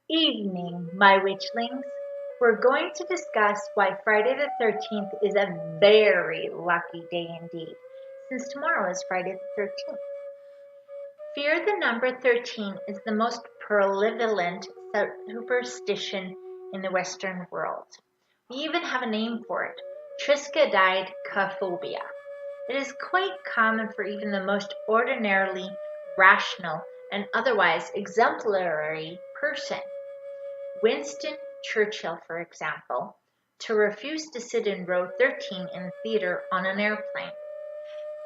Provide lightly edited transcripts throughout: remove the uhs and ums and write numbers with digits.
Evening, my witchlings. We're going to discuss why Friday the 13th is a very lucky day indeed, since tomorrow is Friday the 13th. Fear the number 13 is the most prevalent superstition in the Western world. We even have a name for it, triskaidekaphobia. It is quite common for even the most ordinarily rational and otherwise exemplary person. Winston Churchill, for example, to refuse to sit in row 13 in theater on an airplane.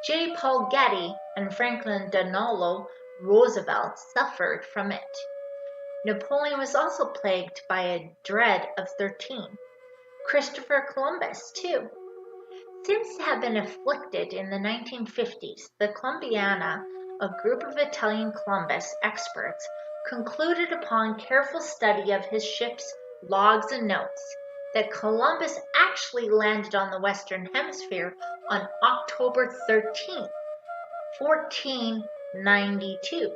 J. Paul Getty and Franklin Delano Roosevelt suffered from it. Napoleon was also plagued by a dread of 13. Christopher Columbus, too. Seems to have been afflicted in the 1950s. The Columbiana, a group of Italian Columbus experts, concluded upon careful study of his ship's logs and notes that Columbus actually landed on the Western Hemisphere on October 13th, 1492.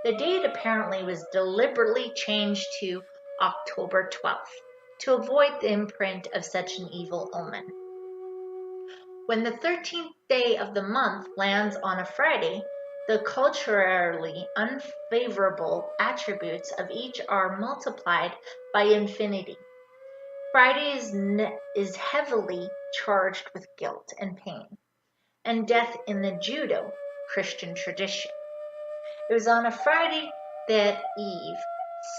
The date apparently was deliberately changed to October 12th to avoid the imprint of such an evil omen. When the 13th day of the month lands on a Friday, the culturally unfavorable attributes of each are multiplied by infinity. Friday is heavily charged with guilt and pain, and death in the Judo Christian tradition. It was on a Friday that Eve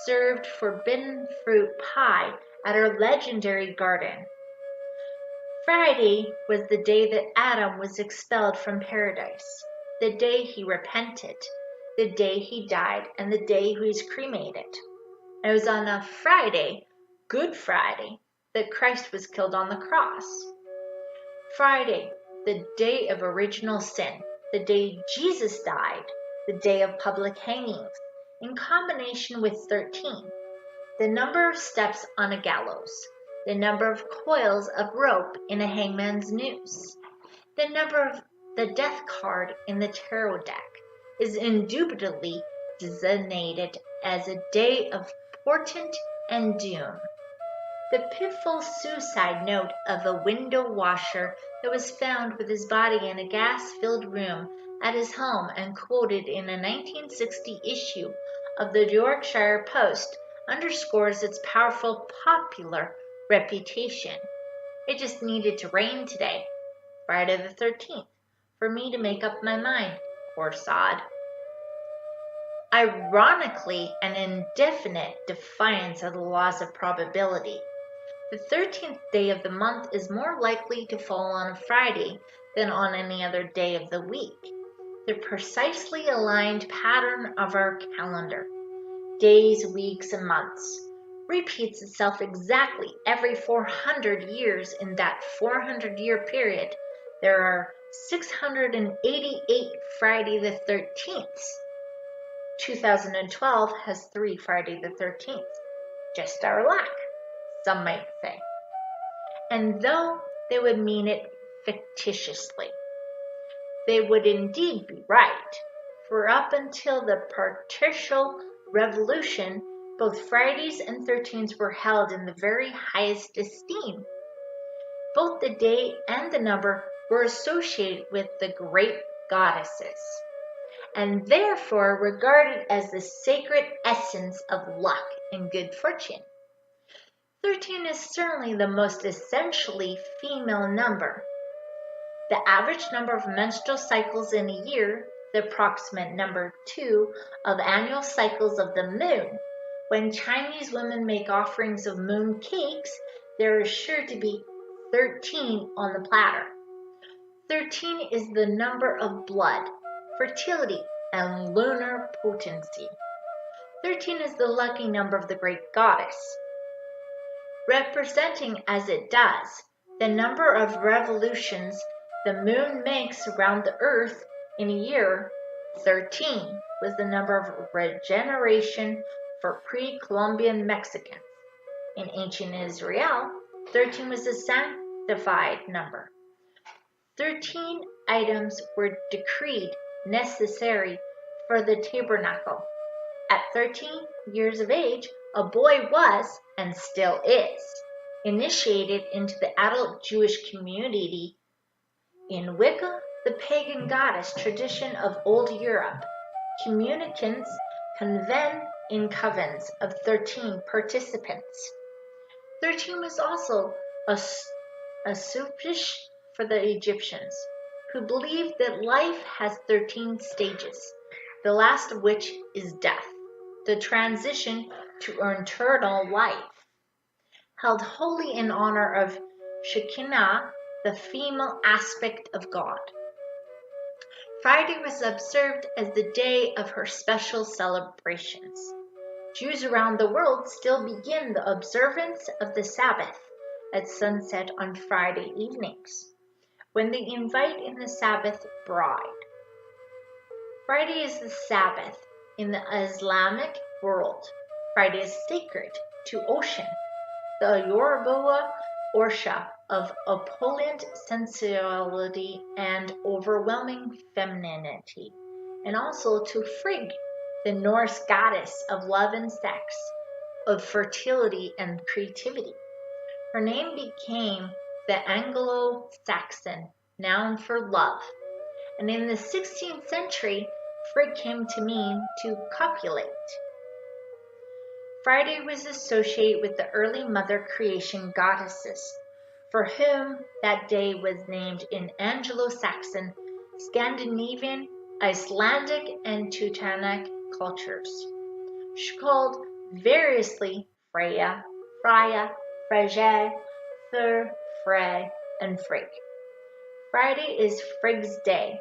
served forbidden fruit pie at her legendary garden. Friday was the day that Adam was expelled from paradise, the day he repented, the day he died, and the day he was cremated. It was on a Friday, Good Friday, that Christ was killed on the cross. Friday, the day of original sin, the day Jesus died, the day of public hangings, in combination with 13, the number of steps on a gallows, the number of coils of rope in a hangman's noose, the number of the death card in the tarot deck, is indubitably designated as a day of portent and doom. The pitiful suicide note of a window washer that was found with his body in a gas-filled room at his home and quoted in a 1960 issue of the Yorkshire Post underscores its powerful popular reputation. It just needed to rain today, Friday the 13th, for me to make up my mind, poor sod. Ironically, an indefinite defiance of the laws of probability. The 13th day of the month is more likely to fall on a Friday than on any other day of the week. The precisely aligned pattern of our calendar, days, weeks, and months, repeats itself exactly every 400 years. In that 400-year period, there are 688 Friday the 13th. 2012 has 3 Friday the 13th. Just our luck, some might say. And though they would mean it fictitiously, they would indeed be right, for up until the patricial revolution, both Fridays and 13s were held in the very highest esteem. Both the day and the number were associated with the great goddesses, and therefore regarded as the sacred essence of luck and good fortune. 13 is certainly the most essentially female number. The average number of menstrual cycles in a year, the approximate number 2 of annual cycles of the moon. When Chinese women make offerings of moon cakes, there is sure to be 13 on the platter. 13 is the number of blood, fertility, and lunar potency. 13 is the lucky number of the great goddess. Representing as it does the number of revolutions the moon makes around the earth in a year, 13 was the number of regeneration for pre-Columbian Mexicans. In ancient Israel, 13 was a sanctified number. 13 items were decreed necessary for the tabernacle. At 13 years of age, a boy was, and still is, initiated into the adult Jewish community in Wicca, the pagan goddess tradition of Old Europe. Communicants convene in covens of 13 participants. 13 was also a superstition for the Egyptians, who believed that life has 13 stages, the last of which is death, the transition to eternal life. Held wholly in honor of Shekinah, the female aspect of God. Friday was observed as the day of her special celebrations. Jews around the world still begin the observance of the Sabbath at sunset on Friday evenings, when they invite in the Sabbath bride. Friday is the Sabbath in the Islamic world. Friday is sacred to ocean, the Yoruba Orsha of opulent sensuality and overwhelming femininity, and also to Frigg, the Norse goddess of love and sex, of fertility and creativity. Her name became the Anglo-Saxon noun for love, and in the 16th century, Frigg came to mean to copulate. Friday was associated with the early mother creation goddesses, for whom that day was named in Anglo-Saxon, Scandinavian, Icelandic, and Teutonic cultures. She called variously Freya, Freya, Freyja, Thur, Frey, and Frigg. Friday is Frigg's Day,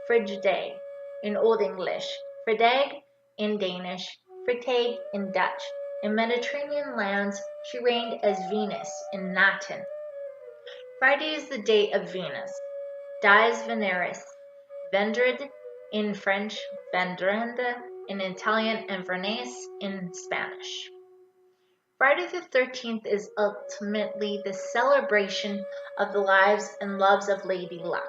Fridge Day in Old English, Fridag in Danish, Frigtag in Dutch. In Mediterranean lands, she reigned as Venus in Latin. Friday is the day of Venus, Dies Veneris, Vendredi in French, Vendrenda in Italian, and Vernes in Spanish. Friday the 13th is ultimately the celebration of the lives and loves of Lady Luck.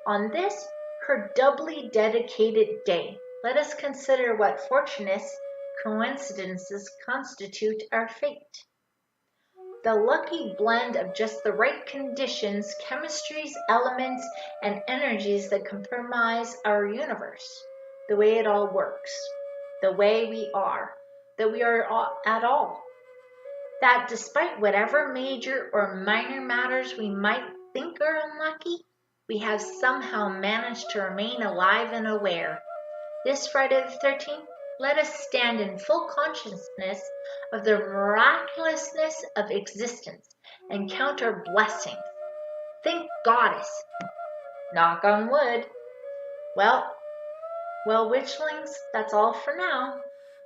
On this, her doubly dedicated day, let us consider what fortuitous coincidences constitute our fate. The lucky blend of just the right conditions, chemistries, elements, and energies that comprise our universe, the way it all works, the way we are, that we are at all. That despite whatever major or minor matters we might think are unlucky, we have somehow managed to remain alive and aware. This Friday the 13th, let us stand in full consciousness of the miraculousness of existence and count our blessings. Thank Goddess. Knock on wood. Well, witchlings, that's all for now.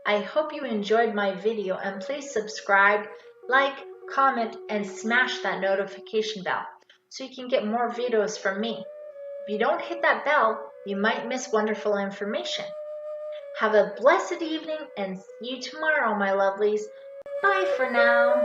I hope you enjoyed my video, and please subscribe, like, comment, and smash that notification bell so you can get more videos from me. If you don't hit that bell, you might miss wonderful information. Have a blessed evening and see you tomorrow, my lovelies. Bye for now.